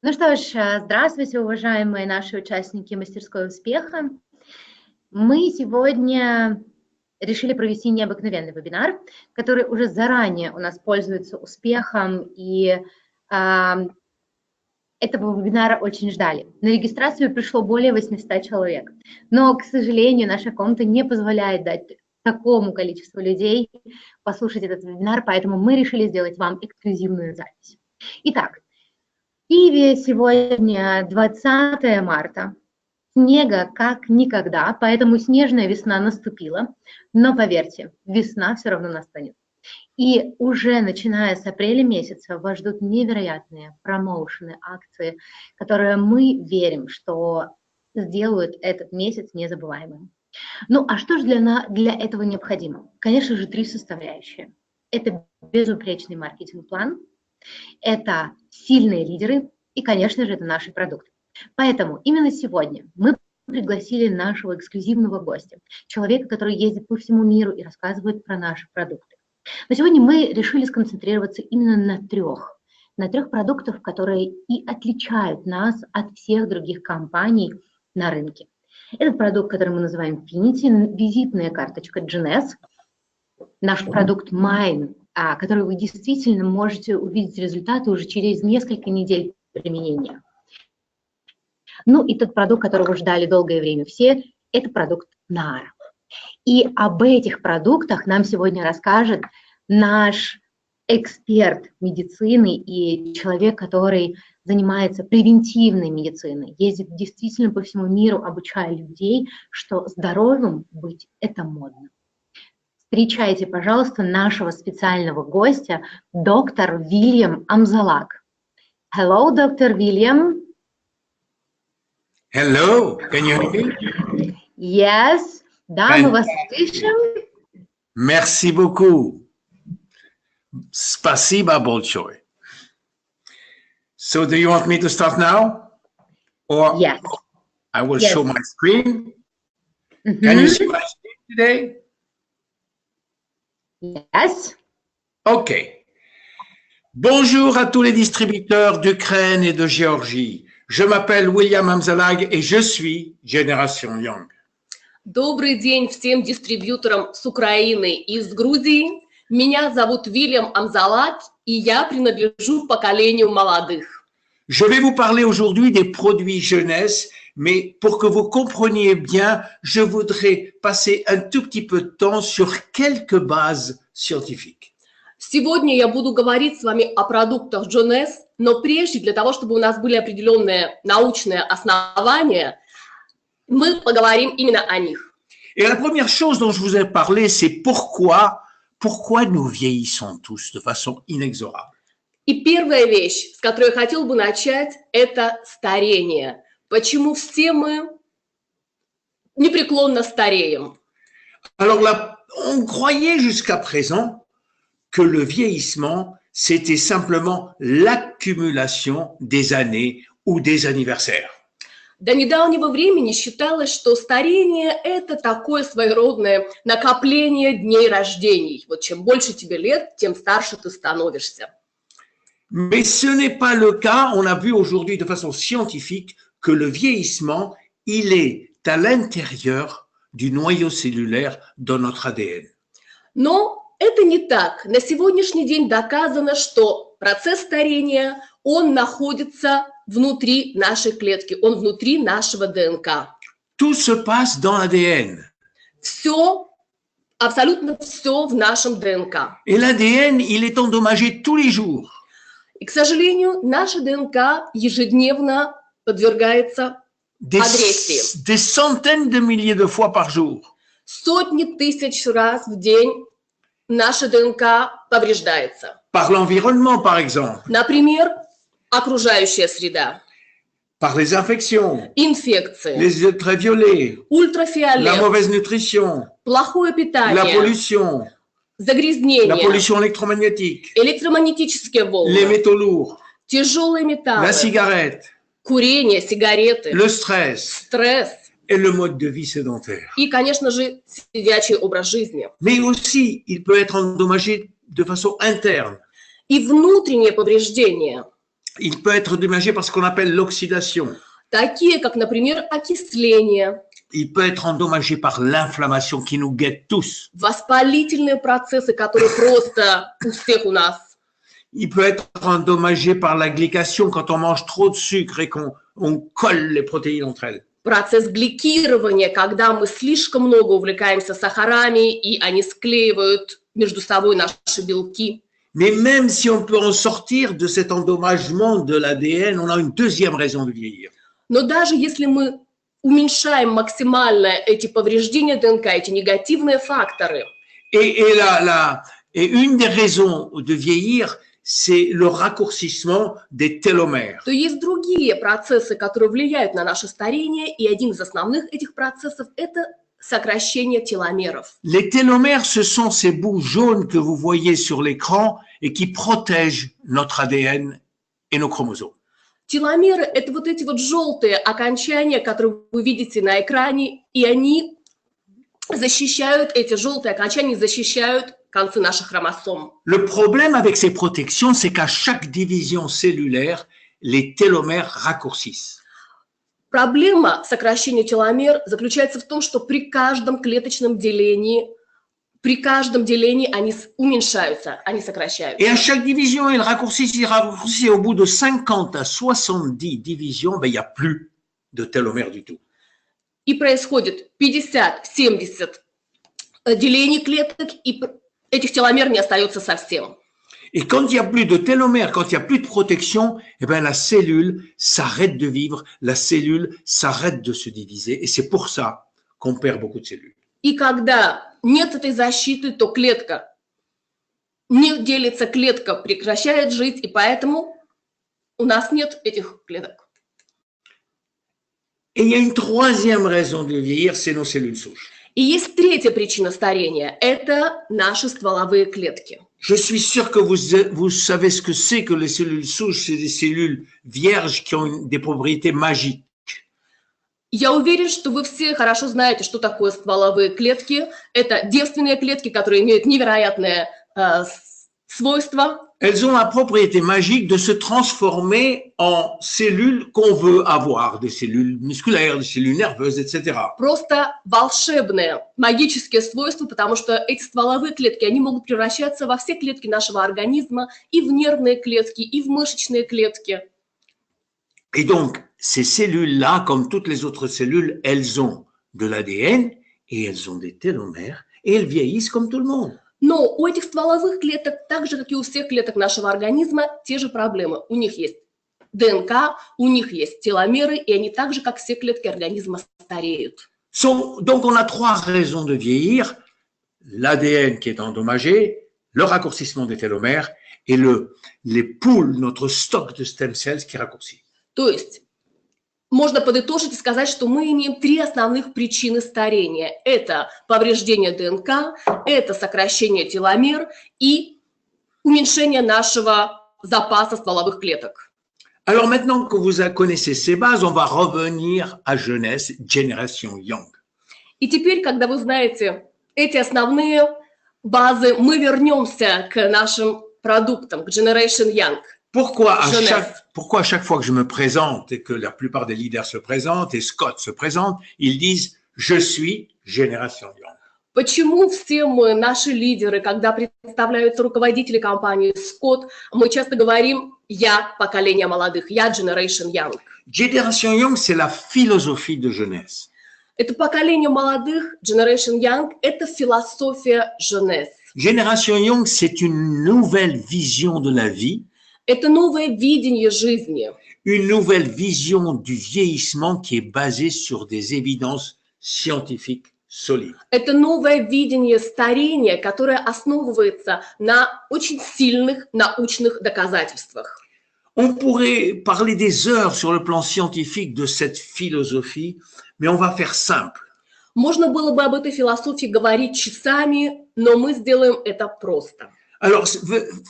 Ну что ж, здравствуйте, уважаемые наши участники мастерской успеха. Мы сегодня решили провести необыкновенный вебинар, который уже заранее у нас пользуется успехом, и этого вебинара очень ждали. На регистрацию пришло более 800 человек, но, к сожалению, наша комната не позволяет дать такому количеству людей послушать этот вебинар, поэтому мы решили сделать вам эксклюзивную запись. Итак, в Киеве сегодня 20 марта, снега как никогда, поэтому снежная весна наступила, но поверьте, весна все равно настанет. И уже начиная с апреля месяца вас ждут невероятные промоушены, акции, которые мы верим, что сделают этот месяц незабываемым. Ну а что же для этого необходимо? Конечно же, 3 составляющие. Это безупречный маркетинг-план, это сильные лидеры и, конечно же, это наши продукты. Поэтому именно сегодня мы пригласили нашего эксклюзивного гостя, человека, который ездит по всему миру и рассказывает про наши продукты. Но сегодня мы решили сконцентрироваться именно на трех продуктах, которые и отличают нас от всех других компаний на рынке. Этот продукт, который мы называем Finity, визитная карточка GNS, наш продукт Mine, который вы действительно можете увидеть результаты уже через несколько недель применения. Ну и тот продукт, которого ждали долгое время все, это продукт Nara. И об этих продуктах нам сегодня расскажет наш эксперт медицины и человек, который занимается превентивной медициной, ездит действительно по всему миру, обучая людей, что здоровым быть – это модно. Встречайте, пожалуйста, нашего специального гостя, доктор Вильям Амзалак. Hello, доктор Вильям. Hello, can you hear me? Yes, да, мы вас слышим. Merci beaucoup. Спасибо большое. So, do you want me to start now? Or yes. I will show my screen. Can you see my screen today? Yes. OK. Bonjour à tous les distributeurs d'Ukraine et de Géorgie. Je m'appelle William Amzalag et je suis Génération Young. Добрый день всем дистрибьюторам с Украины и с Грузии. Меня зовут Вильям Амзалак, и я принадлежу поколению молодых. Je vais vous parler aujourd'hui des produits jeunesse, mais pour que vous compreniez bien, je voudrais passer un tout petit peu de temps sur quelques bases scientifiques. Сегодня я буду говорить с вами о продуктах GNS, но прежде, для того, чтобы у нас были определенные научные основания, мы поговорим именно о них. Et la première chose dont je vous ai parlé, c'est pourquoi nous vieillissons tous de façon inexorable. И первая вещь, с которой я хотел бы начать, это старение. Почему все мы непреклонно стареем? Alors là, on croyait jusqu'à présent que le vieillissement, c'était simplement l'accumulation des années ou des anniversaires. До недавнего времени считалось, что старение – это такое своеродное накопление дней рождений. Вот чем больше тебе лет, тем старше ты становишься. Mais ce n'est pas le cas. On a vu aujourd'hui de façon scientifique que le vieillissement, il est à l'intérieur du noyau cellulaire dans notre ADN. Но это не так. На сегодняшний день доказано, что процесс старения, он находится внутри нашей клетки, он внутри нашего ДНК. Tout se passe dans l'ADN. Все, абсолютно все в нашем ДНК. Et l'ADN, il est endommagé tous les jours. И, к сожалению, наша ДНК ежедневно подвергается агрессии. Des centaines de milliers de fois par jour. Сотни тысяч раз в день наша ДНК повреждается. Par l'environnement, par exemple. Например, окружающая среда. Par les infections. Инфекции. Les ultraviolets. Ультрафиолет. La mauvaise nutrition. Плохое питание. La pollution. Загрязнение. La pollution électromagnétique. Электромагнетические волны. Les métaux lourds. Тяжелые металлы. La cigarette. Курение, сигареты. Le stress. Стресс. Et le mode de vie sédentaire. И, конечно же, сидячий образ жизни. Mais aussi, il peut être endommagé de façon interne. И внутреннее повреждение. Il peut être endommagé par ce qu'on appelle l'oxydation. такие как, например, окисление, Il peut être endommagé par l'inflammation qui nous guette tous. воспалительные процессы, которые просто у всех у нас. Il peut être endommagé par la glycation quand on mange trop de sucre et qu'on colle les protéines entre elles. Процесс гликирования, когда мы слишком много увлекаемся сахарами, и они склеивают между собой наши белки. Mais même si on peut en sortir de cet endommagement de l'ADN, on a une deuxième raison de vieillir. Но даже если мы уменьшаем максимально эти повреждения ДНК, эти негативные факторы, Et une des raisons de vieillir, c'est le raccourcissement des télomères. то есть другие процессы, которые влияют на наше старение, и один из основных этих процессов – это сокращение теломеров. Les télomères, ce sont ces bouts jaunes que vous voyez sur l'écran et qui protègent notre ADN et nos chromosomes. Теломеры – это вот эти вот желтые окончания, которые вы видите на экране, и они защищают, эти желтые окончания защищают концы наших хромосом. Le problème avec ces protections, c'est qu'à chaque division cellulaire, les télomères raccourcissent. Проблема сокращения теломер заключается в том, что при каждом клеточном делении, они уменьшаются, они сокращаются. Et à chaque division, ils raccourcissent. Et au bout de 50 à 70 divisions, ben, il n'y a plus de télomères du tout. И происходит 50-70 делений клеток, и этих теломер не остается совсем. Et quand il n'y a plus de télomères, quand il n'y a plus de protection, eh ben, la cellule s'arrête de vivre, la cellule s'arrête de se diviser. Et c'est pour ça qu'on perd beaucoup de cellules. И когда нет этой защиты, то клетка не делится, клетка прекращает жить, и поэтому у нас нет этих клеток. Et il y a une troisième raison de vieillir, c'est nos cellules souches. И есть третья причина старения – это наши стволовые клетки. Je suis sûr que vous savez ce que c'est que les cellules souches, c'est des cellules vierges qui ont des propriétés magiques. Я уверен, что вы все хорошо знаете, что такое стволовые клетки. Это девственные клетки, которые имеют невероятные свойства. Elles ont la propriété magique de se transformer en cellules qu'on veut avoir, des cellules musculaires, des cellules nerveuses, etc. Просто волшебные, магические свойства, потому что эти стволовые клетки, они могут превращаться во все клетки нашего организма, и в нервные клетки, и в мышечные клетки. Et donc, ces cellules-là, comme toutes les autres cellules, elles ont de l'ADN et elles ont des télomères et elles vieillissent comme tout le monde. Но у этих стволовых клеток, так же, как и у всех клеток нашего организма, те же проблемы. У них есть ДНК, у них есть теломеры, и они так же, как все клетки организма, стареют. Donc, on a trois raisons de vieillir. L'ADN qui est endommagé, le raccourcissement des télomères et les poules, notre stock de stem cells qui raccourcit. То есть можно подытожить и сказать, что мы имеем три основных причины старения. Это повреждение ДНК, это сокращение теломер и уменьшение нашего запаса стволовых клеток. Alors maintenant que vous connaissez ces bases, on va revenir à jeunesse, Generation Young. И теперь, когда вы знаете эти основные базы, мы вернемся к нашим продуктам, к Generation Young. Pourquoi à chaque fois que je me présente et que la plupart des leaders se présentent et Scott se présente, ils disent « Je suis Génération Young ». Почему все мы, наши лидеры, когда представляются руководители компании Scott, мы часто говорим «Я поколение молодых», «Я Generation Young». Génération Young, c'est la philosophie de jeunesse. Это поколение молодых, Generation Young, это философия jeunesse. Génération Young, c'est une nouvelle vision de la vie. Это новое видение жизни. Une nouvelle vision du vieillissement qui est basée sur des évidences scientifiques solides. Это новое видение старения, которое основывается на очень сильных научных доказательствах. On pourrait parler des heures sur le plan scientifique de cette philosophie, mais on va faire simple. Можно было бы об этой философии говорить часами, но мы сделаем это просто. Alors,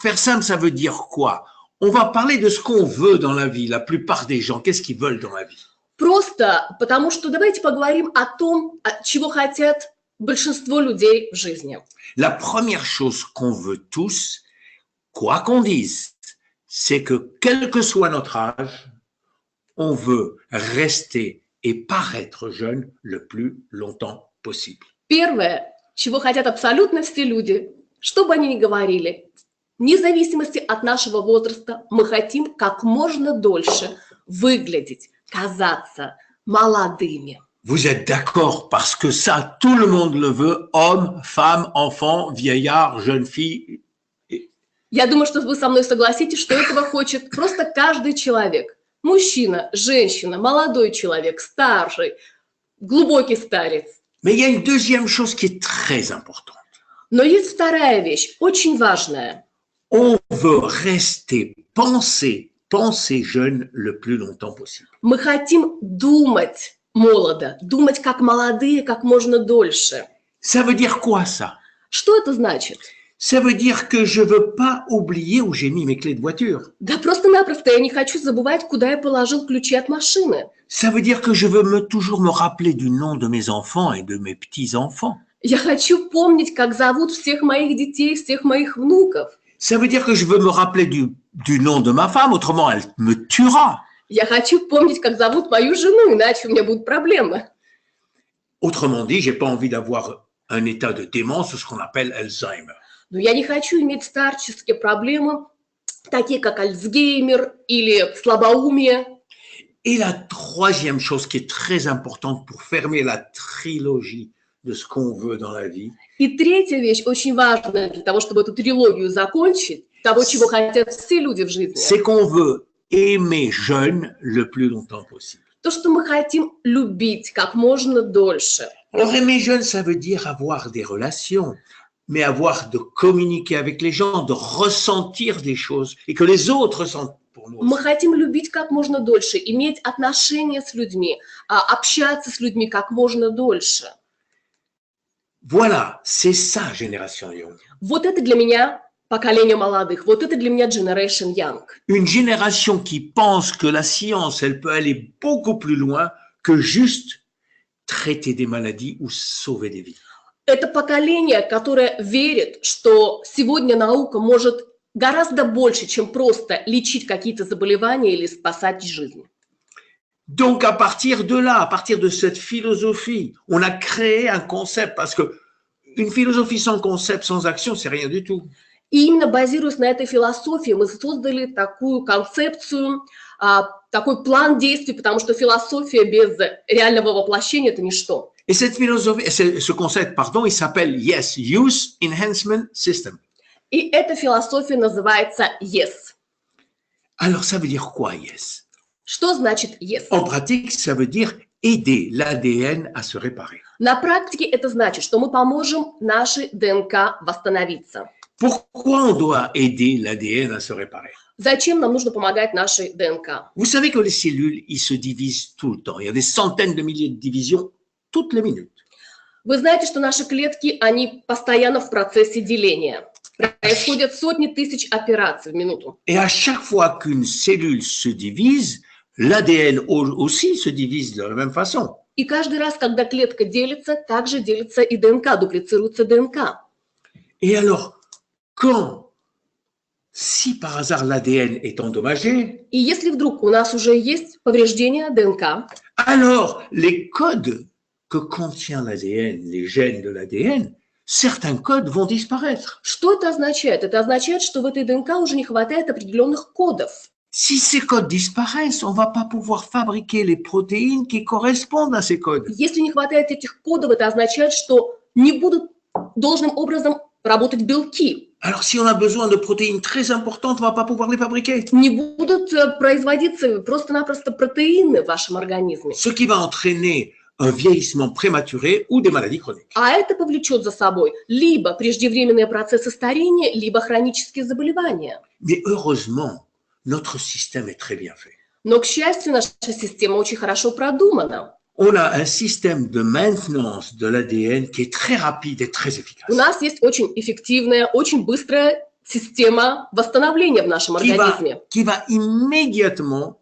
faire simple, ça veut dire quoi? On va parler de ce qu'on veut dans la vie, la plupart des gens, qu'est-ce qu'ils veulent dans la vie? Просто потому что давайте поговорим о том, чего хотят большинство людей в жизни. La première chose qu'on veut tous, quoi qu'on dise, c'est que quel que soit notre âge, on veut rester et paraître jeune le plus longtemps possible. Первое, чего хотят абсолютно все люди, что бы они ни говорили, вне зависимости от нашего возраста, мы хотим как можно дольше выглядеть, казаться молодыми. Vous êtes d'accord parce que ça, tout le monde le veut, homme, femme, enfant, vieillard, jeune fille. Я думаю, что вы со мной согласитесь, что этого хочет просто каждый человек. Мужчина, женщина, молодой человек, старший, глубокий старец. Mais il y a une deuxième chose qui est très importante. Но есть вторая вещь, очень важная. On veut rester, penser jeune le plus longtemps possible. Мы хотим думать молодо, думать как молодые, как можно дольше. Ça veut dire quoi ça? Что это значит? Ça veut dire que je veux pas oublier où j'ai mis mes clés de voiture. Да просто-напросто я не хочу забывать, куда я положил ключи от машины. Ça veut dire que je veux toujours me rappeler du nom de mes enfants et de mes petits-enfants. Я хочу помнить, как зовут всех моих детей, всех моих внуков. Ça veut dire que je veux me rappeler du nom de ma femme, autrement elle me tuera. Я хочу помнить, как зовут мою жену, иначе у меня будут проблемы. Autrement dit, j'ai pas envie d'avoir un état de démence ou ce qu'on appelle Alzheimer. Но я не хочу иметь старческие проблемы, такие как Альцгеймер или слабоумие. Et la troisième chose qui est très importante pour fermer la trilogie de ce qu'on veut dans la vie, И третья вещь, очень важная для того, чтобы эту трилогию закончить, того, чего хотят все люди в жизни, c'est qu'on veut aimer jeune le plus longtemps possible. то, что мы хотим любить как можно дольше. Alors aimer jeune, ça veut dire avoir des relations, mais avoir de communiquer avec les gens, de ressentir des choses et que les autres ressentent pour nous. Мы хотим любить как можно дольше, иметь отношения с людьми, общаться с людьми как можно дольше. Voilà, c'est ça, Génération Young. Вот это для меня поколение молодых, вот это для меня Generation Young. Une génération qui pense que la science, elle peut aller beaucoup plus loin que juste traiter des maladies ou sauver des vies. Это поколение, которое верит, что сегодня наука может гораздо больше, чем просто лечить какие-то заболевания или спасать жизни. Donc, à partir de là, à partir de cette philosophie, on a créé un concept parce que une philosophie sans concept, sans action, c'est rien du tout. И именно базируясь на этой философии, мы создали такую концепцию, такой план действий, потому что философия без реального воплощения – это ничто. Et cette philosophie, ce concept, pardon, il s'appelle Yes, Use Enhancement System. И эта философия называется YES. Alors, ça veut dire quoi, Yes? Что значит YES? En pratique, ça veut dire aider l'ADN à se réparer. На практике это значит, что мы поможем нашей ДНК восстановиться. Pourquoi on doit aider l'ADN à se réparer? Зачем нам нужно помогать нашей ДНК? Vous savez que les cellules, ils se divisent tout le temps. Il y a des centaines de milliers de divisions toutes les minutes. Вы знаете, что наши клетки, они постоянно в процессе деления. Происходят сотни тысяч операций в минуту. Et à chaque fois qu'une cellule se divise, l'ADN aussi se divise de la même façon. И каждый раз, когда клетка делится, также делится и ДНК, дуплицируется ДНК. Et alors, si par hasard l'ADN est endommagé, И если вдруг у нас уже есть повреждение ДНК, alors les codes que contient l'ADN, les gènes de l'ADN, certains codes vont disparaître. что это означает? Это означает, что в этой ДНК уже не хватает определенных кодов. Si ces codes disparaissent, on ne va pas pouvoir fabriquer les protéines qui correspondent à ces codes. Если не хватает этих кодов, это означает, что не будут должным образом работать белки. Alors si on a besoin de protéines très importantes, on ne va pas pouvoir les fabriquer. Не будут производиться просто-напросто протеины в вашем организме. Ce qui va entraîner un vieillissement prématuré ou des maladies chroniques. А это повлечет за собой либо преждевременные процессы старения, либо хронические заболевания. Mais heureusement, notre système est très bien fait. Но, к счастью, наша система очень хорошо продумана. On a un système de maintenance de l'ADN qui est très rapide et très efficace. У нас есть очень эффективная, очень быстрая система восстановления в нашем организме. Qui va immédiatement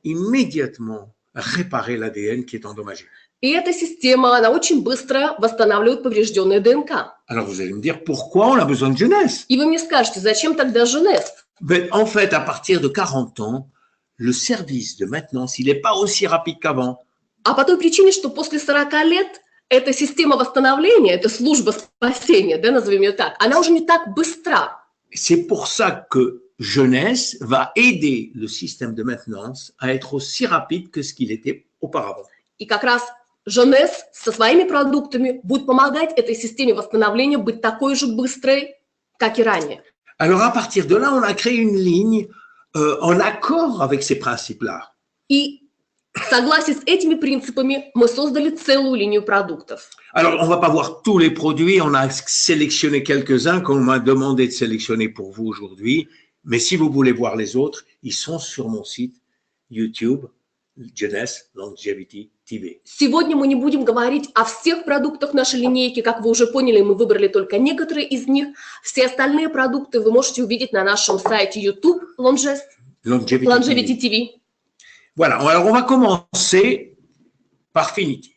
réparer l'ADN qui est endommagé. И эта система, она очень быстро восстанавливает поврежденную ДНК. Alors vous allez me dire pourquoi on a besoin de jeunesse? И вы мне скажете, зачем тогда Женес? Mais en fait, à partir de 40 ans, le service de maintenance, il n'est pas aussi rapide qu'avant. А по той причине, что после 40 лет эта система восстановления, эта служба спасения, да, назовем ее так, она уже не так быстра. C'est pour ça que Jeunesse va aider le système de maintenance à être aussi rapide que ce qu'il était auparavant. И как раз Jeunesse со своими продуктами будет помогать этой системе восстановления быть такой же быстрой, как и ранее. Alors à partir de là, on a créé une ligne en accord avec ces principes-là. И в согласии с этими принципами мы создали целую линию продуктов. Alors, on ne va pas voir tous les produits, on a sélectionné quelques-uns qu'on m'a demandé de sélectionner pour vous aujourd'hui, mais si vous voulez voir les autres, ils sont sur mon site YouTube, Jeunesse Longevity TV. Сегодня мы не будем говорить о всех продуктах нашей линейки, как вы уже поняли, мы выбрали только некоторые из них. Все остальные продукты вы можете увидеть на нашем сайте YouTube Longevity TV. Voilà, alors on va commencer par Finity.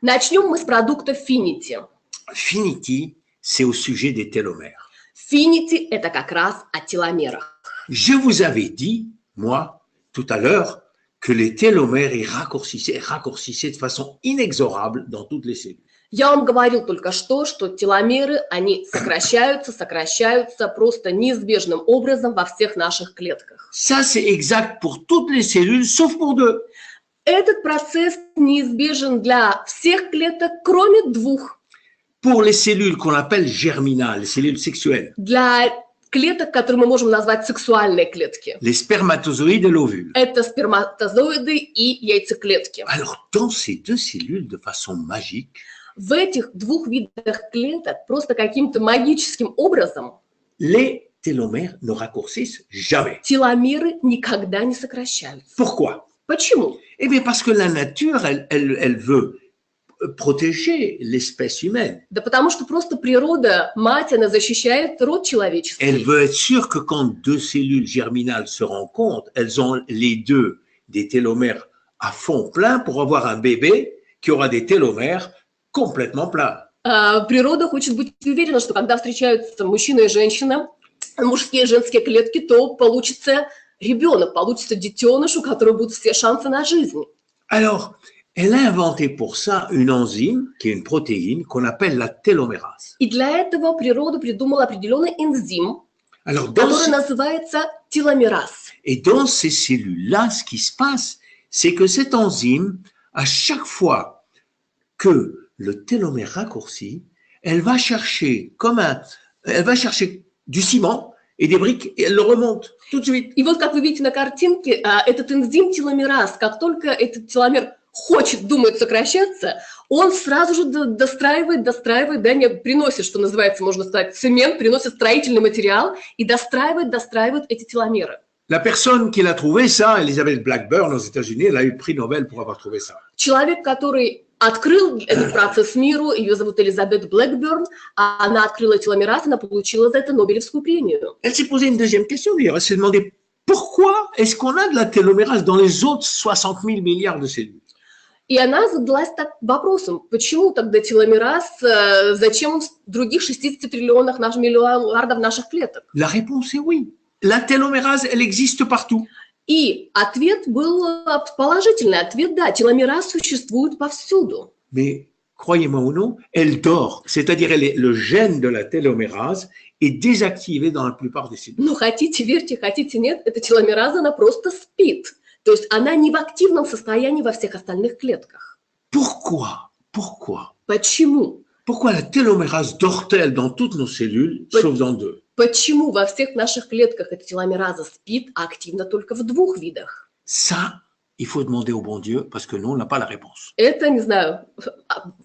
Начнем мы с продукта Finity. Finity, c'est au sujet des télomères. Finity – это как раз о теломерах. Je vous avais dit, moi, tout à l'heure, que les télomères ils raccourcissaient de façon inexorable dans toutes les cellules. Я вам говорил только что теломеры, они сокращаются просто неизбежным образом во всех наших клетках. Ça, c'est exact pour toutes les cellules, sauf pour deux. Этот процесс неизбежен для всех клеток, кроме двух. Pour les cellules qu'on appelle germinales, les cellules sexuelles. Для клеток, которые мы можем назвать сексуальные клетки. Les spermatozoïdes et l'ovule. Это сперматозоиды и яйцеклетки. Alors, dans ces deux cellules, de façon magique, в этих двух видах клеток просто каким-то магическим образом les télomères ne raccourcissent jamais. Теломеры никогда не сокращаются. Pourquoi? Почему? Eh bien, parce que la nature, elle veut protéger l'espèce humaine. Да потому что просто природа, мать, она защищает род человеческий. Elle veut être sûre que quand deux cellules germinales se rencontrent, elles ont les deux des télomères à fond plein pour avoir un bébé qui aura des télomères complètement pleins. Природа хочет быть уверена, что когда встречаются мужчина и женщина, мужские и женские клетки, то получится ребенок, получится детеныш, у которого будут все шансы на жизнь. Alors, elle a inventé pour ça une enzyme, qui est une protéine, qu'on appelle la télomérase. И для этого природа придумала определенный энзим, Alors, который называется теломераз. Et dans ces cellules-là, ce qui se passe, c'est que cette enzyme, à chaque fois que le télomère raccourci, elle va chercher du ciment et des briques et elle le remonte tout de suite. И вот, как вы видите на картинке, этот энзим теломераз, как только этот теломер думает сокращаться, он сразу же достраивает, да, не приносит, что называется, можно сказать, цемент, приносит строительный материал и достраивает эти теломеры. La personne qui l'a trouvé ça, Elizabeth Blackburn aux États-Unis, elle a eu le prix Nobel pour avoir trouvé ça. Человек, который открыл этот процесс миру, ее зовут Элизабет Блэкберн, она открыла теломераз, она получила за это Нобелевскую премию. Elle s'est posé une deuxième question d'ailleurs, elle s'est demandé pourquoi est-ce qu'on a de la télomérase dans les autres 60 000 milliards de cellules? И она задалась вопросом, почему тогда теломераз, зачем он в других 60 триллионах миллиардов наших клеток? La réponse est oui. La télomérase, elle existe partout. И ответ был положительный. Ответ, да, теломераз существует повсюду. Mais croyez-moi ou non, elle dort. C'est-à-dire le gène de la télomérase est désactivé dans la plupart des cellules. Ну, хотите верьте, хотите нет, эта теломераза, она просто спит. То есть она не в активном состоянии во всех остальных клетках. Pourquoi? Почему? Pourquoi la télomérase dort-elle dans toutes nos cellules, sauf dans deux? Почему во всех наших клетках эта теломераза спит, а активна только в двух видах? Ça, il faut demander au bon Dieu, parce que nous, on n'a pas la réponse. Это, не знаю,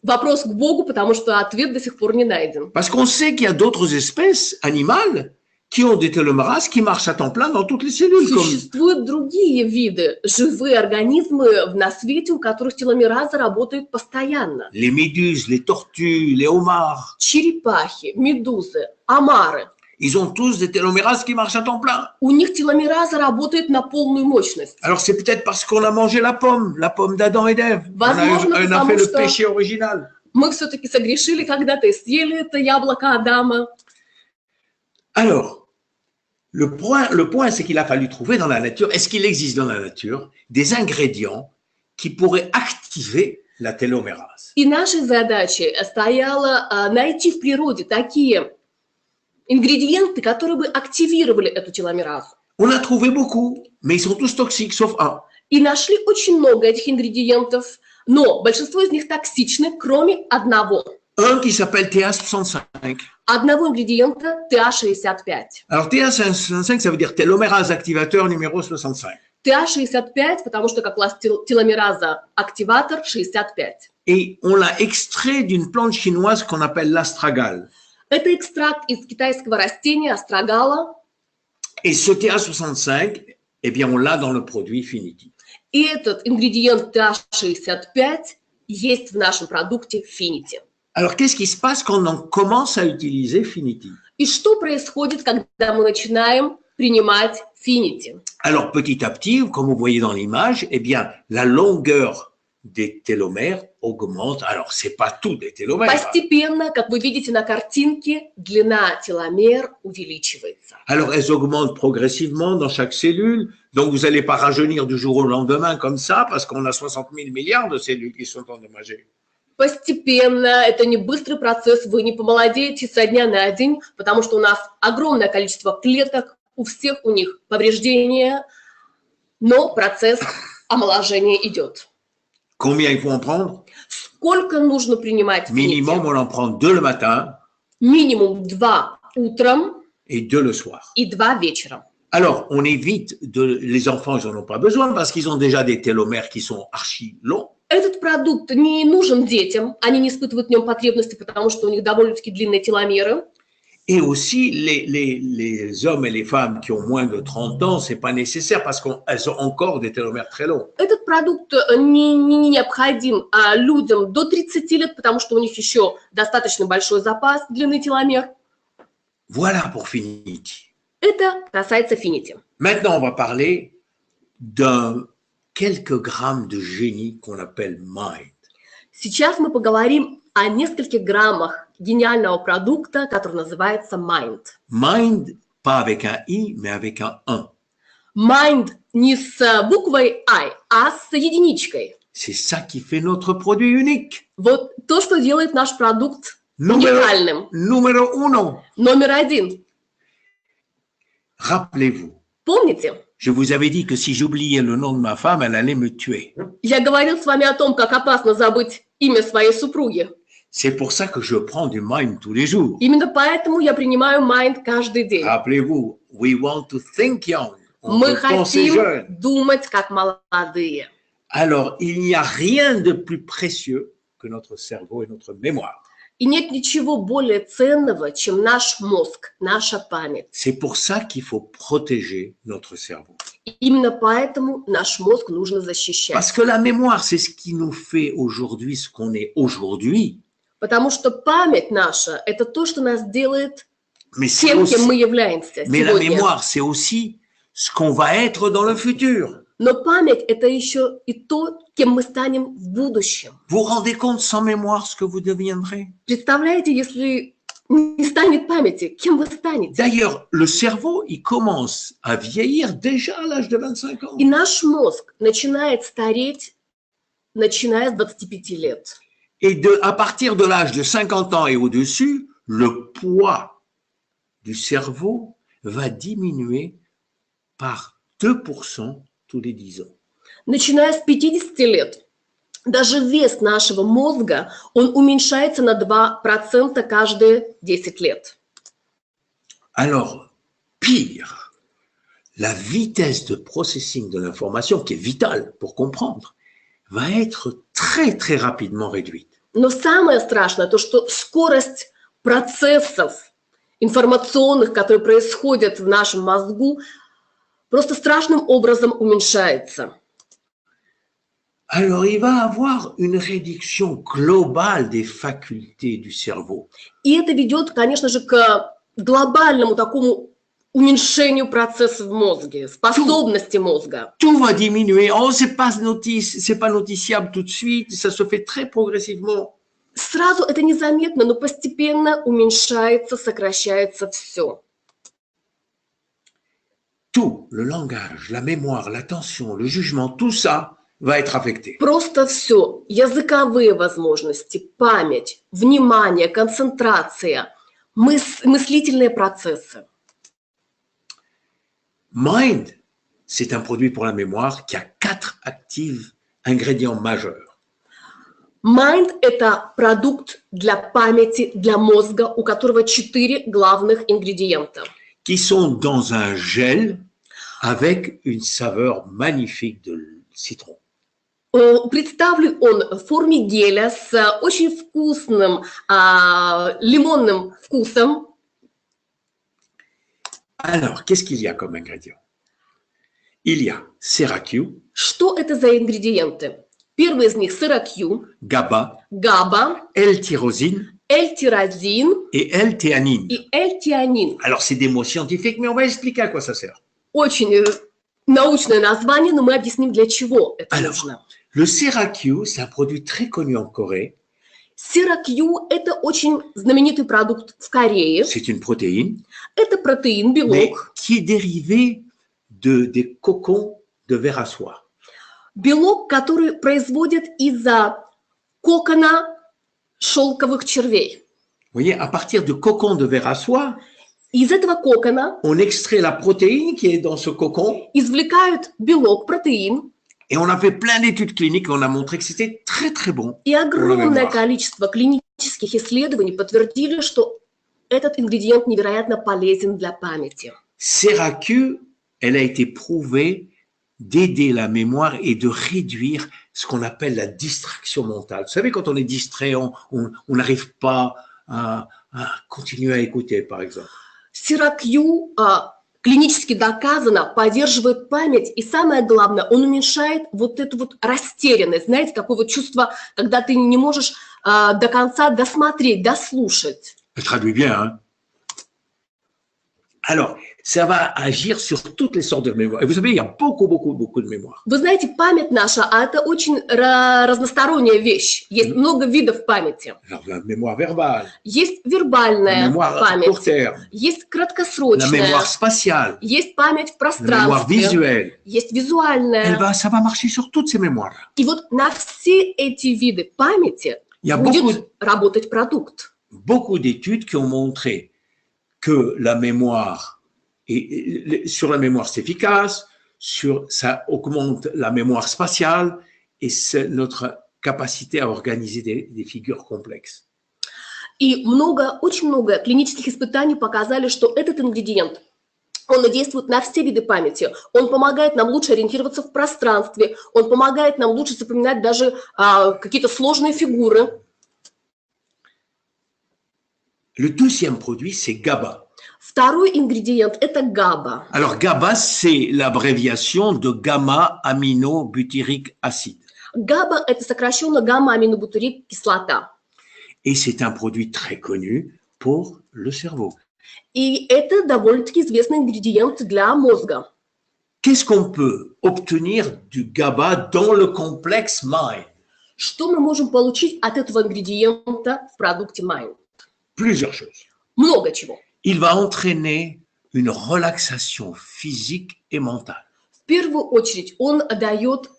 вопрос к Богу, потому что ответ до сих пор не найден. Parce qu'on sait qu'il y a d'autres espèces animales qui ont des télomérases qui marchent à temps plein dans toutes les cellules. Существуют другие виды, живые организмы на свете, у которых теломераза работает постоянно. Les méduses, les tortues, les homards. Черепахи, медузы, омары. Ils ont tous des télomérases qui marchent à temps plein. У них теломераза работает на полную мощность. Alors c'est peut-être parce qu'on a mangé la pomme d'Adam et d'Ève. On a fait le péché original. Мы все-таки согрешили когда-то и съели это яблоко Адама. Alors, Le point, c'est qu'il a fallu trouver dans la nature, est-ce qu'il existe dans la nature des ingrédients qui pourraient activer la télomérase? И нашей задачей стояло найти в природе такие ингредиенты, которые бы активировали эту теломеразу. On a trouvé beaucoup, mais ils sont tous toxiques, sauf un. И нашли очень много этих ингредиентов, но большинство из них токсичны, кроме одного. Un qui s'appelle TA65. Одного ингредиента TA65. Alors TA65, ça veut dire télomérase activateur numéro 65. TA65, потому что как класс теломераза активатор 65. Et on l'a extrait d'une plante chinoise qu'on appelle l'astragale. Это экстракт из китайского растения астрагала. Et ce TA65, eh bien, on l'a dans le produit Finity. И этот ингредиент TA65 есть в нашем продукте Finity. Alors, qu'est-ce qui se passe quand on commence à utiliser Finity? И что происходит, когда мы начинаем принимать Finity? Alors, petit à petit, comme vous voyez dans l'image, eh bien, la longueur des télomères augmente. Alors, c'est pas tout des télomères. Постепенно, как вы видите на картинке, длина теломер увеличивается. Alors, elles augmentent progressivement dans chaque cellule. Donc, vous n'allez pas rajeunir du jour au lendemain comme ça, parce qu'on a 60 000 milliards de cellules qui sont endommagées. Постепенно, это не быстрый процесс, вы не помолодеете со дня на день, потому что у нас огромное количество клеток, у всех у них повреждения, но процесс омоложения идет. Combien il faut en prendre? Сколько нужно принимать Minimum, on en prend 2 le matin Минимум 2 утром et 2 le soir. и 2 вечером. Alors, on évite les enfants, ils n'en ont pas besoin parce qu'ils ont déjà des télomères qui sont archi longs. Этот продукт не нужен детям, они не испытывают в нем потребности, потому что у них довольно-таки длинные теломеры. Et aussi, les hommes et les femmes qui ont moins de 30 ans, ce n'est pas nécessaire parce qu'elles ont encore des télomères très longs. Этот продукт не необходим людям до 30 лет, потому что у них еще достаточно большой запас длины теломер. Voilà pour Finity. Это касается Finity. Maintenant, on va parler quelques grammes de génie qu'on appelle Mind. Сейчас мы поговорим о нескольких граммах гениального продукта, который называется Mind. Mind, pas avec un I, mais avec un 1. Mind не с буквой I, а с единичкой. C'est ça qui fait notre produit unique. Вот то, что делает наш продукт уникальным. Numéro 1. Номер 1. Rappelez-vous. Помните? Je vous avais dit que si j'oubliais le nom de ma femme, elle allait me tuer. Я говорил с вами о том, как опасно забыть имя своей супруги. C'est pour ça que je prends du Mind tous les jours. Именно поэтому я принимаю Mind каждый день. Rappelez-vous, we want to think young. On Мы veut penser хотим jeune. думать как молодые. Alors, il n'y a rien de plus précieux que notre cerveau et notre mémoire. И нет ничего более ценного, чем наш мозг, наша память. C'est pour ça qu'il faut protéger notre cerveau. И именно поэтому наш мозг нужно защищать. Parce que la mémoire, c'est ce qui nous fait aujourd'hui ce qu'on est aujourd'hui. Потому что память наша – это то, что нас делает Mais, c'est тем, aussi- кем мы являемся mais la сегодня. mémoire, c'est aussi ce qu'on va être dans le futur. Но память – это еще и то, кем мы станем в будущем. Vous vous rendez compte sans mémoire ce que vous deviendrez? Представляете, если не станет памяти, кем вы станете? D'ailleurs, le cerveau, il commence à vieillir déjà à l'âge de 25 ans. И наш мозг начинает стареть, начиная с 25 лет. Et à partir de l'âge de 50 ans et au-dessus, le poids du cerveau va diminuer par 2% tous les 10 ans. Начиная с 50 лет, даже вес нашего мозга, он уменьшается на 2% каждые 10 лет. Alors, pire, la vitesse de processing de l'information, qui est vitale pour comprendre, va être très, très rapidement réduite. Но самое страшное, то, что скорость процессов информационных, которые происходят в нашем мозгу, просто страшным образом уменьшается. Alors, il va avoir une réduction globale des facultés du cerveau. И это ведет, конечно же, к глобальному такому уменьшению процессов в мозге, способности мозга. Tout va diminuer. Oh, c'est pas noticiable tout de suite. Ça se fait très progressivement. Сразу это незаметно, но постепенно уменьшается, сокращается все. tout, le langage, la mémoire, l'attention, le jugement, tout ça va être affecté. Просто все. Языковые возможности, память, внимание, концентрация, мыслительные процессы. Mind, c'est un produit pour la mémoire qui a 4 actifs ingrédients majeurs. Mind – это продукт для памяти, для мозга, у которого 4 главных ингредиента. Qui sont dans un gel avec une saveur magnifique de citron. Представлен он в форме геля с очень вкусным лимонным вкусом. Alors, qu'est-ce qu'il y a comme ingrédients? Il y a Sera-Q, Что это за ингредиенты? Первый из них – сыра-Q, GABA, GABA, L-tyrosine L-тирозин et L-théanine. и L-тианин. Alors, c'est des mots scientifiques, mais on va expliquer à quoi ça sert. Очень научное название, но мы объясним, для чего это Alors, нужно. le Sera-Q, c'est un produit très connu en Corée. Сыра-Q – это очень знаменитый продукт в Корее. C'est une protéine, Это протеин, mais белок. qui est dérivé des cocons de vers à soie. Белок, который производят из-за кокона шелковых червей. Vous voyez, à partir de cocons de vers à soie, Из этого кокона on extrait la protéine qui est dans ce cocon извлекают белок, протеин, et on a fait plein d'études cliniques et on a montré que c'était très très bon. и огромное mémoire. количество клинических исследований подтвердили, что этот ингредиент невероятно полезен для памяти. Sera-Q, elle a été prouvée d'aider la mémoire et de réduire ce qu'on appelle la distraction mentale. Vous savez, quand on est distrait, on n'arrive pas à continuer à écouter, par exemple. Сыра-Q клинически доказано поддерживает память, и самое главное, он уменьшает вот эту вот растерянность, знаете, такое вот чувство, когда ты не можешь до конца досмотреть, дослушать. Je traduis bien, hein? Alors, ça va agir sur toutes les sortes de mémoires. Et vous savez, il y a beaucoup de mémoires. Вы знаете, память наша, это очень разносторонняя вещь. Есть много видов памяти. Alors, la mémoire verbale, Есть la вербальная mémoire à court память, terme, есть la краткосрочная, mémoire spatiale, есть память в la mémoire пространстве, visuelle. есть визуальная. Ça va marcher sur toutes ces mémoires-là. И вот на все эти виды памяти Il y a будет работать продукт. beaucoup d'études qui ont montré que la mémoire, sur la mémoire c'est efficace, ça augmente la mémoire spatiale et c'est notre capacité à organiser des figures complexes. И очень много клинических испытаний показали, что этот ингредиент, он действует на все виды памяти. Он помогает нам лучше ориентироваться в пространстве, он помогает нам лучше запоминать даже какие-то сложные фигуры. Le deuxième produit, c'est GABA. Второй ингредиент – это GABA. Alors, GABA, c'est l'abréviation de gamma-aminobutyrique acide. GABA – это сокращенно гамма-аминобутырик кислота. Et c'est un produit très connu pour le cerveau. И это довольно-таки известный ингредиент для мозга. Qu'est-ce qu'on peut obtenir du GABA dans le complexe Mind? Что мы можем получить от этого ингредиента в продукте Mind? Plusieurs choses. Много чего. Il va entraîner une relaxation physique et mentale. В первую очередь он дает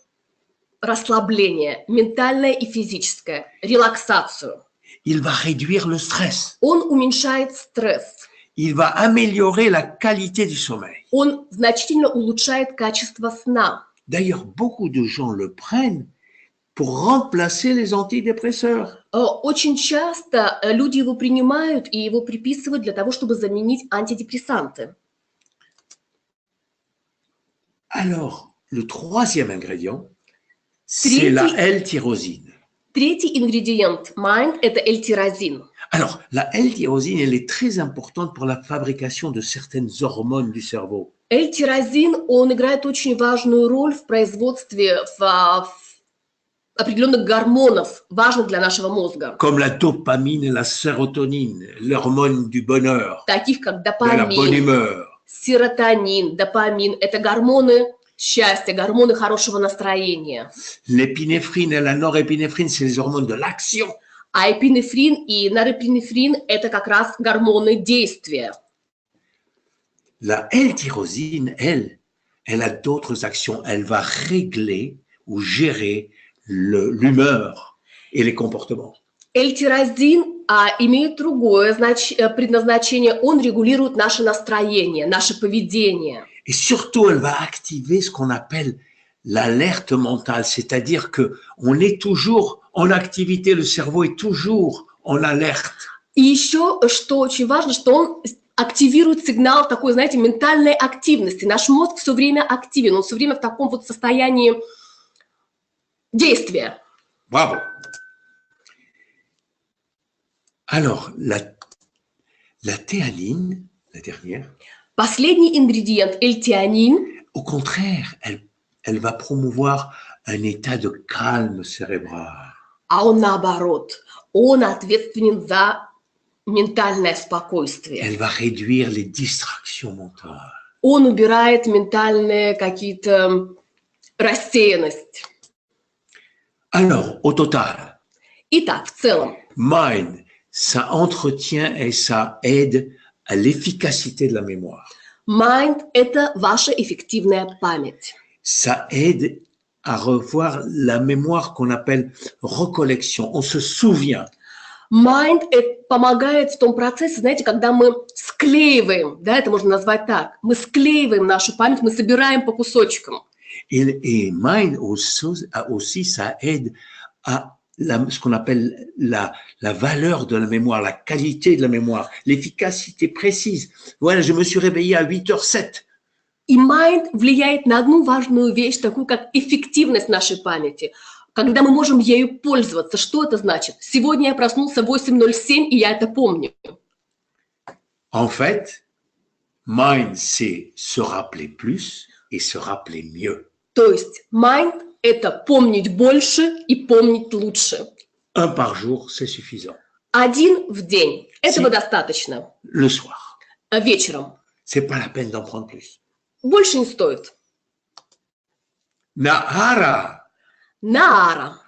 расслабление, ментальное и физическое, релаксацию. Il va réduire le stress. Он уменьшает стресс. Il va améliorer la qualité du sommeil. Он значительно улучшает качество сна. D'ailleurs, beaucoup de gens le prennent pour remplacer les antidépresseurs. Очень часто люди его принимают и его приписывают для того, чтобы заменить антидепрессанты. Alors, le troisième ingrédient, c'est la L-tyrosine. Третий ингредиент Mind – это L-тирозин. Alors, la L-tyrosine, elle est très importante pour la fabrication de certaines hormones du cerveau. L-тирозин, он играет очень важную роль в производстве определенных гормонов, важных для нашего мозга. Comme la dopamine et la sérotonine, l'hormone du bonheur, Таких как de la bonne допамин, humeur. серотонин, допамин – это гормоны счастья, гормоны хорошего настроения. L'épinéphrine et la norépinéphrine, c'est les hormones de l'action. А эпинефрин и норепинефрин – это как раз гормоны действия. La L-tyrosine, elle a d'autres actions. Elle va régler ou gérer l'humeur et les comportements. L-тирозин имеет другое предназначение. Он регулирует наше настроение, наше поведение. Et surtout, elle va activer ce qu'on appelle l'alerte mentale, c'est-à-dire que on est toujours en activité, le cerveau est toujours en alerte. И еще, что очень важно, что он активирует сигнал такой, знаете, ментальной активности. Наш мозг все время активен, он все время в таком вот состоянии действия. Bravo. Alors, la théanine, la dernière, Последний ингредиент, L-тианин, au contraire, elle va promouvoir un état de calme cérébral. а он наоборот, он ответственен за ментальное спокойствие. Elle va réduire les distractions mentales. Он убирает ментальные какие-то рассеянность. Alors, au total, Итак, в целом, Mind, ça entretient et ça aide à l'efficacité de la mémoire. Mind – это ваша эффективная память. Ça aide à revoir la mémoire qu'on appelle recollection. On se souvient. Mind помогает в том процессе, знаете, когда мы склеиваем, да, это можно назвать так, мы склеиваем нашу память, мы собираем по кусочкам. Et Mind aussi, ça aide à ce qu'on appelle la valeur de la mémoire, la qualité de la mémoire, l'efficacité précise. Voilà, je me suis réveillé à 8h07. И Mind влияет на одну важную вещь, такую как эффективность нашей памяти. Когда мы можем ею пользоваться, что это значит? Сегодня я проснулся в 8:07, и я это помню. En fait, Mind, c'est se rappeler plus et se rappeler mieux. То есть Mind – это помнить больше и помнить лучше. Un par jour, c'est suffisant. Один в день. Этого достаточно. Le soir. Вечером. C'est pas la peine d'en prendre plus. Больше не стоит. Nahara. Наара.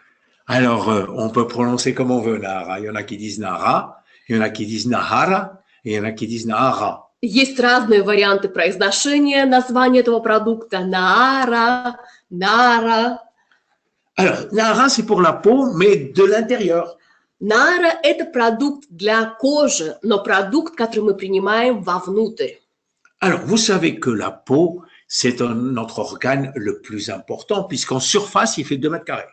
Alors, on peut prononcer comme on veut, Nahara. Il y en a qui disent Nahara, il y en a qui disent Nahara, et il y en a qui disent Nahara. Есть разные варианты произношения названия этого продукта. Наара, Нара. Alors, Nahara, c'est pour la peau, mais de l'intérieur. Нара – это продукт для кожи, но продукт, который мы принимаем вовнутрь. Alors, vous savez que la peau, c'est notre organe le plus important, puisqu'en surface, il fait 2 mètres carrés.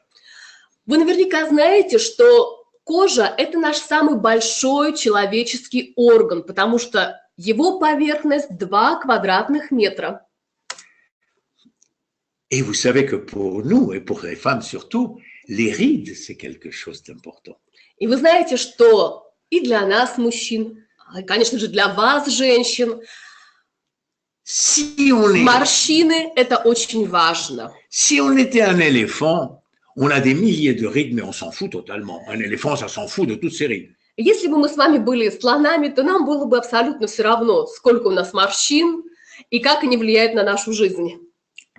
Вы наверняка знаете, что кожа – это наш самый большой человеческий орган, потому что его поверхность 2 квадратных метра. Et vous savez que pour nous, et pour les femmes surtout, les rides, c'est quelque chose d'important. И вы знаете, что и для нас, мужчин, и, конечно же, для вас, женщин, Si on морщины – это очень важно. Si on était un éléphant, on a des milliers de rides, mais on s'en fout totalement. Un éléphant, ça s'en fout de toutes ses rides. Если бы мы с вами были слонами, то нам было бы абсолютно все равно, сколько у нас морщин и как они влияют на нашу жизнь.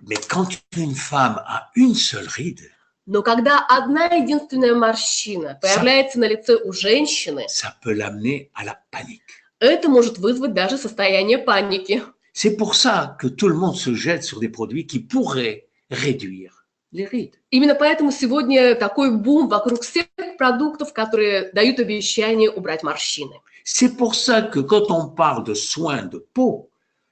Mais quand une femme a une seule ride, Но когда одна единственная морщина появляется на лице у женщины, ça peut l'amener à la panique. это может вызвать даже состояние паники. C'est pour ça que tout le monde se jette sur des produits qui pourraient réduire les rides. Именно поэтому сегодня такой бум вокруг всех продуктов, которые дают обещание убрать морщины. C'est pour ça que quand on parle de soins de peau,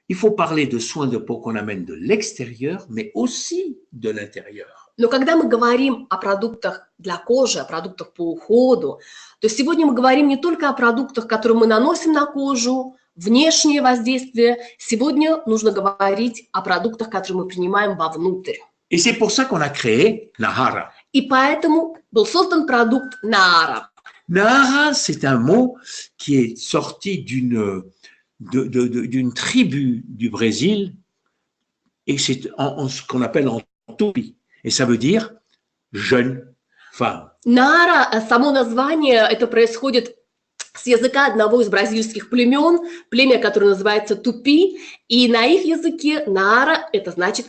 il faut parler de soins de peau qu'on amène de l'extérieur, mais aussi de l'intérieur. Но когда мы говорим о продуктах для кожи, о продуктах по уходу, то сегодня мы говорим не только о продуктах, которые мы наносим на кожу, внешнее воздействие. Сегодня нужно говорить о продуктах, которые мы принимаем вовнутрь. Et c'est pour ça qu'on a créé Nahara. И поэтому был создан продукт Наара. Nahara, c'est un mot qui est sorti d'une tribu du Brésil et c'est ce qu'on appelle en tupi. Et ça veut dire jeune femme. Наара, само название, это происходит с языка одного из бразильских племен, племя, которое называется Тупи, и на их языке Наара – это значит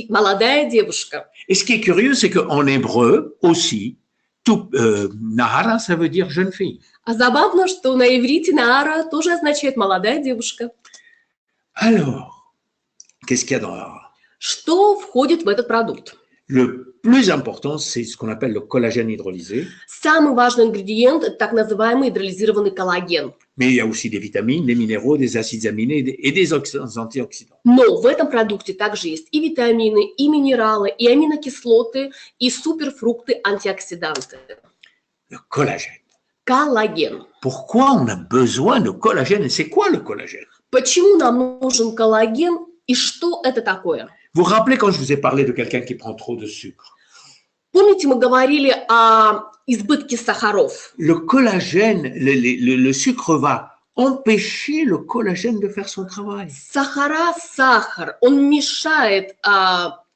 молодая девушка. Et ce qui est curieux, c'est qu'en hébreu aussi, Nahara, ça veut dire jeune fille. А забавно, что на иврите Наара тоже означает молодая девушка. Alors, qu'est-ce qu'il y a dans Что входит в этот продукт? le plus important, c'est ce qu'on appelle le collagène hydrolysé. Самый важный ингредиент – это так называемый гидролизированный коллаген. Mais il y a aussi des vitamines, des minéraux, des acides aminés et des antioxydants. Но в этом продукте также есть и витамины, и минералы, и аминокислоты, и суперфрукты, антиоксиданты. Le collagène. Коллаген. Pourquoi on a besoin de collagène et c'est quoi le collagène? Почему нам нужен коллаген и что это такое? Vous vous rappelez quand je vous ai parlé de quelqu'un qui prend trop de sucre? Помните, мы говорили о избытке сахаров? Le collagène, le sucre va empêcher le collagène de faire son travail. Сахар, он мешает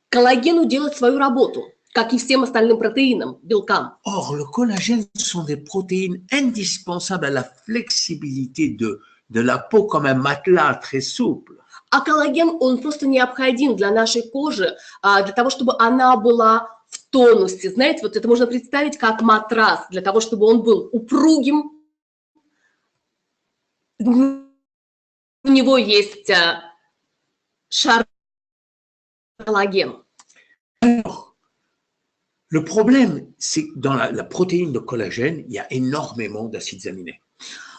коллагену делать свою работу, как и всем остальным протеинам, белкам. Or, le collagène sont des protéines indispensables à la flexibilité de la peau comme un matelas très souple. А коллаген, он просто необходим для нашей кожи, для того, чтобы она была в тонусе. Знаете, вот это можно представить как матрас, для того, чтобы он был упругим. У него есть шар коллаген. Alors, le problème, c'est que dans la protéine de collagène, il y a énormément d'acides aminés.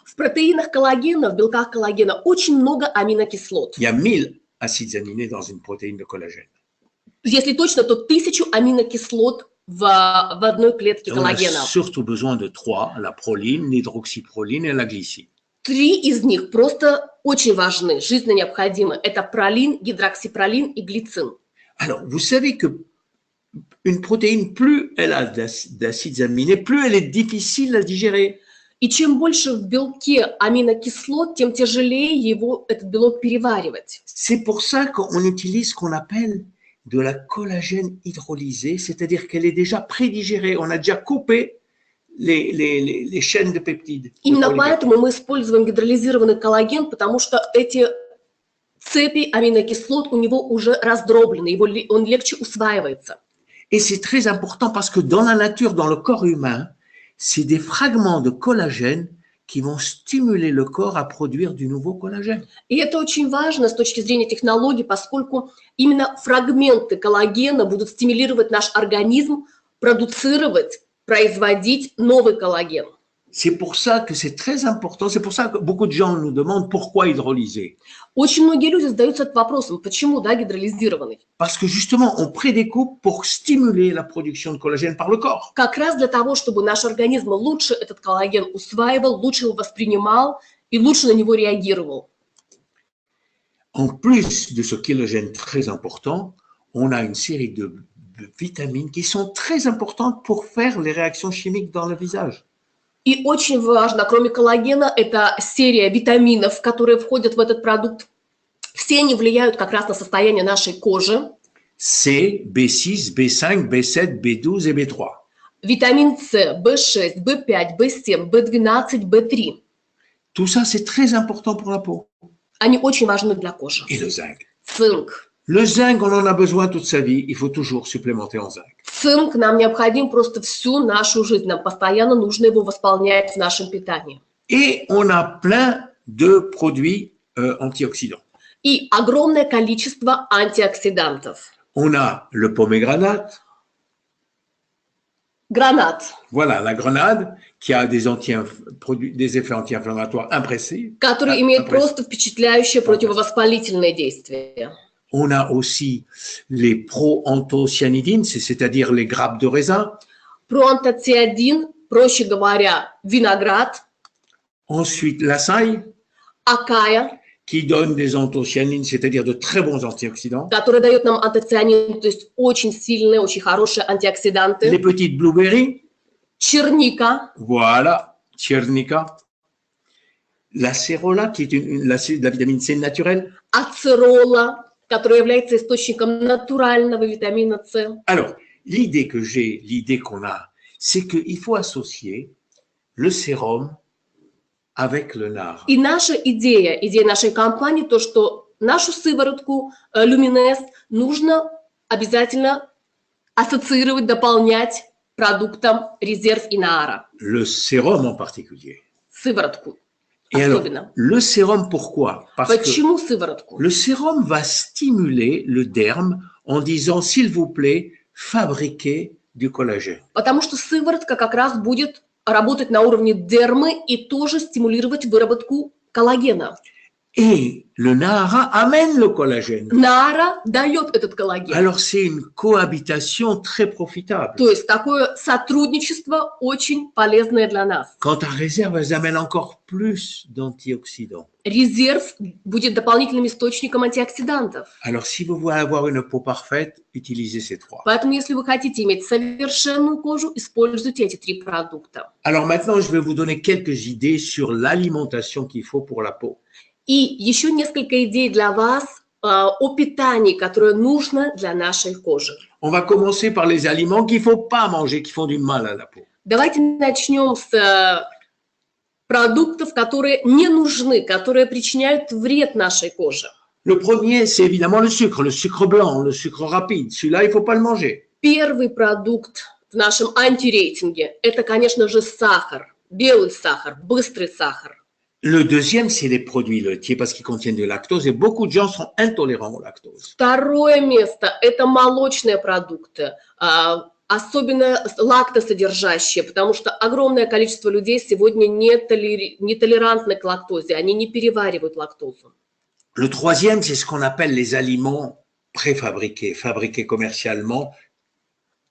В протеинах коллагена, в белках коллагена очень много аминокислот. Il y a 1000 acides aminés dans une protéine de collagène. Если точно, то 1000 аминокислот в одной клетке Et on a коллагена. surtout besoin de 3, la proline, l'hydroxyproline et la glycine. 3 из них просто очень важны, жизненно необходимы. Это пролин, гидроксипролин и глицин. Alors, vous savez que une protéine, plus elle a d'acides aminés, plus elle est difficile à digérer. И чем больше в белке аминокислот, тем тяжелее его, этот белок, переваривать. C'est pour ça qu'on utilise ce qu'on appelle de la collagène hydrolysée, c'est-à-dire qu'elle est déjà prédigérée. On a déjà coupé les chaînes de peptides. Именно поэтому мы используем гидролизированный коллаген, потому что эти цепи аминокислот у него уже раздроблены, он легче усваивается. Et c'est très important parce que dans la nature, dans le corps humain, c'est des fragments de collagène qui vont stimuler le corps à produire du nouveau collagène. И это очень важно с точки зрения технологий, поскольку именно фрагменты коллагена будут стимулировать наш организм продуцировать, производить новый коллаген. C'est pour ça que c'est très important, c'est pour ça que beaucoup de gens nous demandent pourquoi hydrolyser. Очень многие люди задаются этот вопросом, почему, да, гидролизированный? Parce que justement, on prédécoupe pour stimuler la production de collagène par le corps. Как раз для того, чтобы наш организм лучше этот коллаген усваивал, лучше его воспринимал и лучше на него реагировал. En plus de ce collagène très important, on a une série de vitamines qui sont très importantes pour faire les réactions chimiques dans le visage. И очень важно, кроме коллагена, это серия витаминов, которые входят в этот продукт. Все они влияют как раз на состояние нашей кожи. C, B6, B5, B7, B12 et B3. Витамин С, В6, В5, В7, В12, В3. Tout ça, c'est très important pour la peau. Они очень важны для кожи. Et le zinc. Цинк. Le zinc, on en a besoin toute sa vie. Il faut toujours supplémenter en zinc. Цинк нам необходим просто всю нашу жизнь. Нам постоянно нужно его восполнять в нашем питании. Et on a plein de produits antioxydants. И огромное количество антиоксидантов. On a le pomégranate. Гранат, Voilà, la grenade qui a des effets anti-inflammatoires impressionnants. который имеет просто впечатляющее противовоспалительное действие. On a aussi les proanthocyanidines, c'est-à-dire les grappes de raisin. Проантоцианин, проще говоря, виноград. Ensuite, l'açaï, Акая, qui donne des anthocyanines, c'est-à-dire de très bons antioxydants. который дает нам антоцианин, то есть очень сильные, очень хорошие Les антиоксиданты. petites blueberries, Черника, voilà, tchernika. La cérola, qui est la vitamine C naturelle. ацерола, который является источником натурального витамина С. Alors, l'idée qu'on a, c'est qu'il faut associer le sérum avec le nard. И наша идея нашей компании, то, что нашу сыворотку Люминес нужно обязательно ассоциировать, дополнять продуктом резерв Инаара. Le sérum en particulier. Сыворотку. Et alors, особенно. le sérum, pourquoi? Parce que Почему сыворотку? le sérum va stimuler le derme en disant, s'il vous plaît, fabriquez du collagène. Потому что сыворотка как раз будет работать на уровне дермы и тоже стимулировать выработку коллагена. Et le Nahara amène le collagène. Наара дает этот коллаген. Alors, c'est une cohabitation très profitable. То есть такое сотрудничество очень полезное для нас. Quant à réserve, elles amènent encore plus d'antioxydants. Резерв будет дополнительным источником антиоксидантов. Alors, si vous voulez avoir une peau parfaite, utilisez ces trois. Поэтому, если вы хотите иметь совершенную кожу, используйте эти 3 продукта. Alors maintenant, je vais vous donner quelques idées sur l'alimentation qu'il faut pour la peau. И еще несколько идей для вас о питании, которое нужно для нашей кожи. On va commencer par les aliments qu'il ne faut pas manger, qui font du mal à la peau. Давайте начнем с продуктов, которые не нужны, которые причиняют вред нашей коже. Le premier, c'est évidemment le sucre blanc, le sucre rapide. Celui-là, il ne faut pas le manger. Первый продукт в нашем антирейтинге – это, конечно же, сахар, белый сахар, быстрый сахар. Le deuxième, c'est les produits laitiers parce qu'ils contiennent du lactose et beaucoup de gens sont intolérants au lactose. Второе место – это молочные продукты, особенно лактосодержащие, потому что огромное количество людей сегодня не толерантны к лактозе, они не переваривают лактозу. Le troisième, c'est ce qu'on appelle les aliments préfabriqués, fabriqués commercialement.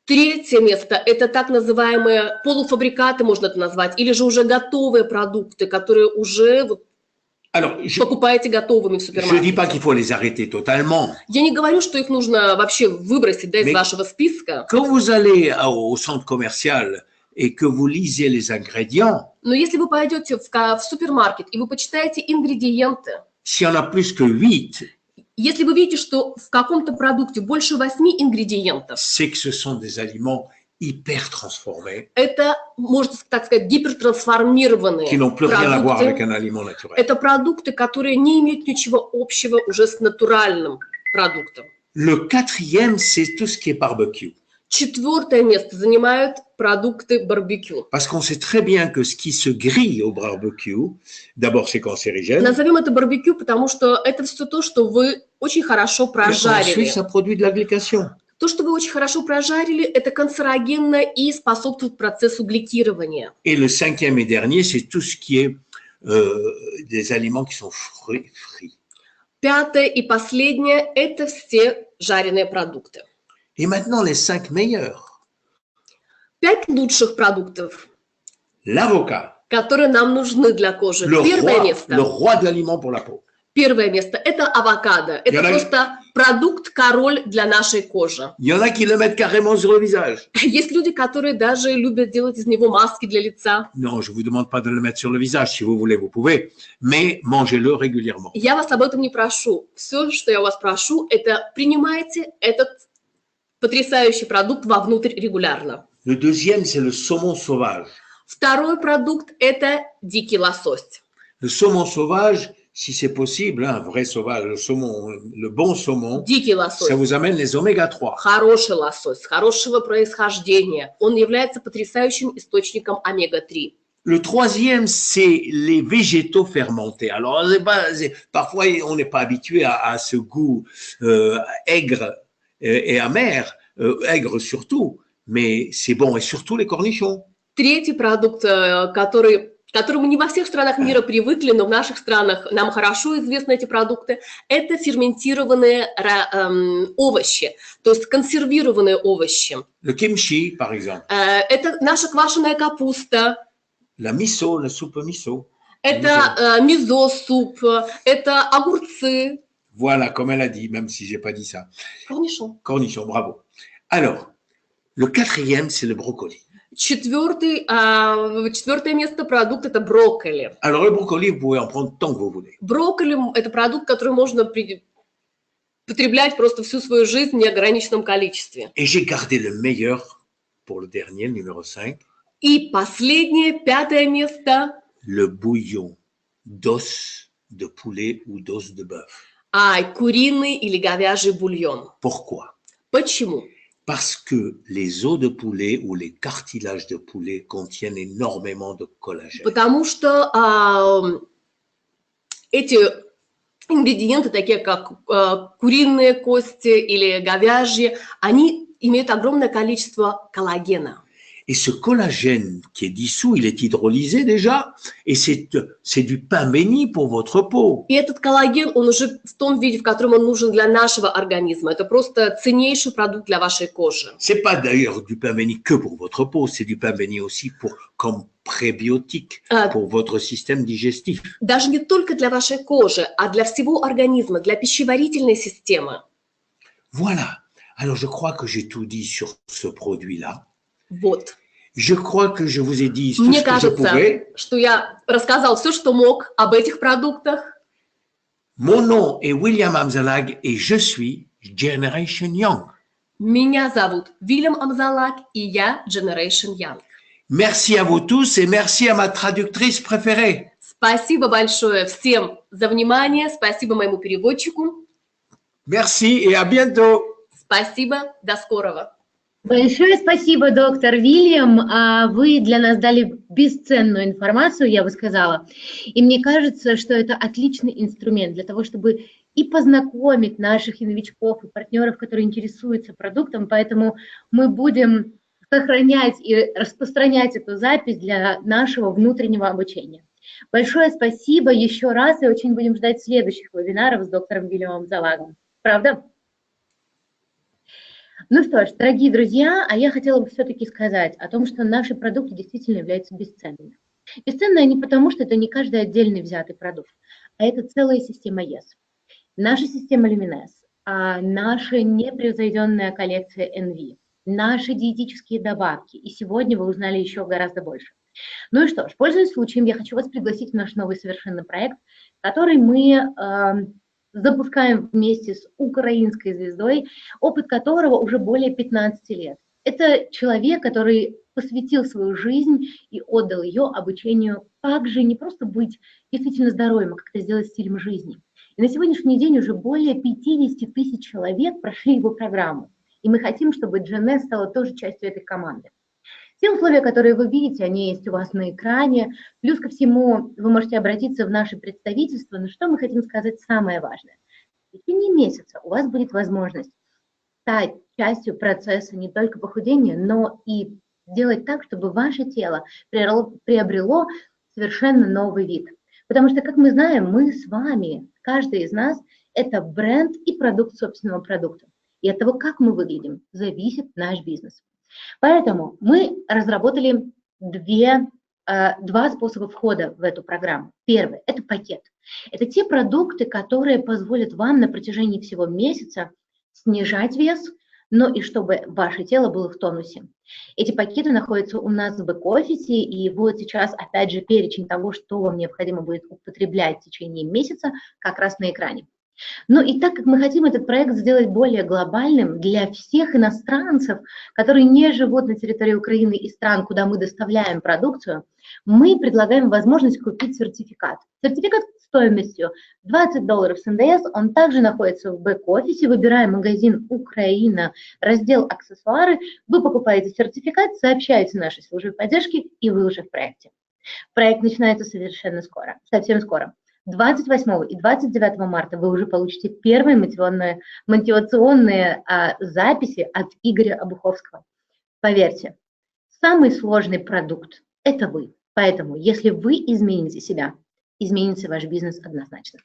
Третье место – это так называемые полуфабрикаты, можно это назвать, или же уже готовые продукты, которые уже Alors, покупаете готовыми в je ne dis pas супермаркете. qu'il faut les arrêter totalement. Я не говорю, что их нужно вообще выбросить из вашего списка, Quand vous allez au centre commercial et que vous lisez les ingrédients, но если вы пойдете в супермаркет и вы почитаете ингредиенты, s'il y en a plus que 8, если вы видите, что в каком-то продукте больше 8 ингредиентов, c'est que ce sont des aliments hyper transformés это, можно так сказать, гипертрансформированные qui n'ont plus rien à voir avec продукты. un aliment naturel. Это продукты, которые не имеют ничего общего уже с натуральным продуктом. Le quatrième, c'est tout ce qui est barbecue. Четвертое место занимают продукты барбекю. Parce qu'on sait très bien que ce qui se grille au barbecue, d'abord c'est cancérigène, Назовем это барбекю, потому что это все то, что вы очень хорошо et прожарили. ensuite ça produit de la glycation. То, что вы очень хорошо прожарили, это канцерогенно и способствует процессу гликирования. Et le cinquième et dernier, c'est tout ce qui est des aliments qui sont frits. Пятое и последнее – это все жареные продукты. Et maintenant, les 5 meilleurs. 5 лучших продуктов, L'avocat, которые нам нужны для кожи. le Первое место. roi de l'aliment pour la peau. Первое место – это авокадо. Это просто продукт-король для нашей кожи. Il y en a qui le mettent carrément sur le visage. Есть люди, которые даже любят делать из него маски для лица. Non, je ne vous demande pas de le mettre sur le visage. Si vous voulez, vous pouvez. Mais mangez-le régulièrement. Я вас об этом не прошу. Все, что я у вас прошу, это принимайте этот потрясающий продукт вовнутрь регулярно. Le deuxième, c'est le saumon sauvage. Второй продукт – это дикий лосось. Le saumon sauvage, si c'est possible, un vrai sauvage, le saumon, le bon saumon, Дикий лосось. ça vous amène les oméga-3. Хороший лосось, хорошего происхождения. Он является потрясающим источником омега-3. Le troisième, c'est les végétaux fermentés. Alors, parfois, on n'est pas habitué à ce goût aigre et amer, aigre surtout, mais c'est bon, et surtout les cornichons. Третий продукт, к которому не во всех странах мира привыкли, но в наших странах нам хорошо известны эти продукты, это ферментированные овощи, то есть консервированные овощи. Le kimchi, par exemple. Это наша квашеная капуста, La miso, la soupe miso. это мизо-суп, это огурцы. Voilà, comme elle a dit, même si j'ai pas dit ça. Корнишон. Cornichons, bravo. Alors, le quatrième, c'est le brocoli. Четвертое место продукт – это брокколи. Alors, le brocoli, vous pouvez en prendre tant que vous voulez. Брокколи – это продукт, который можно потреблять просто всю свою жизнь в неограниченном количестве. Et j'ai gardé le meilleur pour le dernier, le numéro 5. И последнее, пятое место Le bouillon d'os de poulet ou d'os de bœuf. Куриный или говяжий бульон. Pourquoi? Почему? Parce que les os de poulet ou les cartilages de poulet contiennent énormément de collagène. Потому что эти ингредиенты, такие как куриные кости или говяжьи, они имеют огромное количество коллагена. Et ce collagène qui est dissous, il est hydrolysé déjà, et c'est du pain béni pour votre peau. И этот коллаген, он уже в том виде, в котором он нужен для нашего организма. Это просто ценнейший продукт для вашей кожи. C'est pas d'ailleurs du pain béni que pour votre peau, c'est du pain béni aussi comme prébiotique pour votre système digestif. Даже не только для вашей кожи, а для всего организма, для пищеварительной системы. Voilà. Alors je crois que j'ai tout dit sur ce produit-là. Вот. Je crois que je vous ai dit tout Мне ce que je pouvais. кажется, что я рассказал все, что мог об этих продуктах. Mon nom est William Amzalag et je suis Generation Young. Меня зовут Вильям Амзалак, и я Generation Young. Merci à vous tous et merci à ma traductrice préférée. Спасибо большое всем за внимание, спасибо моему переводчику. Merci et à bientôt. Спасибо, до скорого. Большое спасибо, доктор Вильям. Вы для нас дали бесценную информацию, я бы сказала. И мне кажется, что это отличный инструмент для того, чтобы и познакомить наших и новичков, и партнеров, которые интересуются продуктом. Поэтому мы будем сохранять и распространять эту запись для нашего внутреннего обучения. Большое спасибо еще раз, и очень будем ждать следующих вебинаров с доктором Вильямом Амзалагом. Правда? Ну что ж, дорогие друзья, а я хотела бы все-таки сказать о том, что наши продукты действительно являются бесценными. Бесценные они потому, что это не каждый отдельный взятый продукт, а это целая система ЕС. Наша система Luminesce, наша непревзойденная коллекция NV, наши диетические добавки. И сегодня вы узнали еще гораздо больше. Ну и что ж, пользуясь случаем, я хочу вас пригласить в наш новый совершенно проект, который мы запускаем вместе с украинской звездой, опыт которого уже более 15 лет. Это человек, который посвятил свою жизнь и отдал ее обучению, как же не просто быть действительно здоровым, а как это сделать стилем жизни. И на сегодняшний день уже более 50 тысяч человек прошли его программу. И мы хотим, чтобы GNS стала тоже частью этой команды. Все условия, которые вы видите, они есть у вас на экране. Плюс ко всему вы можете обратиться в наше представительство. Но что мы хотим сказать самое важное? В течение месяца у вас будет возможность стать частью процесса не только похудения, но и сделать так, чтобы ваше тело приобрело совершенно новый вид. Потому что, как мы знаем, мы с вами, каждый из нас, это бренд и продукт собственного продукта. И от того, как мы выглядим, зависит наш бизнес. Поэтому мы разработали два способа входа в эту программу. Первый – это пакет. Это те продукты, которые позволят вам на протяжении всего месяца снижать вес, но и чтобы ваше тело было в тонусе. Эти пакеты находятся у нас в бэк-офисе, и вот сейчас, опять же, перечень того, что вам необходимо будет употреблять в течение месяца, как раз на экране. Ну и так как мы хотим этот проект сделать более глобальным для всех иностранцев, которые не живут на территории Украины и стран, куда мы доставляем продукцию, мы предлагаем возможность купить сертификат. Сертификат стоимостью $20 с НДС, он также находится в бэк-офисе, выбираем магазин «Украина», раздел «Аксессуары», вы покупаете сертификат, сообщаете нашей службе поддержки, и вы уже в проекте. Проект начинается совершенно скоро, совсем скоро. 28 и 29 марта вы уже получите первые мотивационные записи от Игоря Обуховского. Поверьте, самый сложный продукт – это вы. Поэтому, если вы измените себя, изменится ваш бизнес однозначно.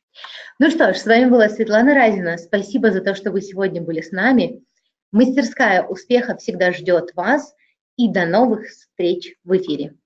Ну что ж, с вами была Светлана Разина. Спасибо за то, что вы сегодня были с нами. Мастерская успеха всегда ждет вас. И до новых встреч в эфире.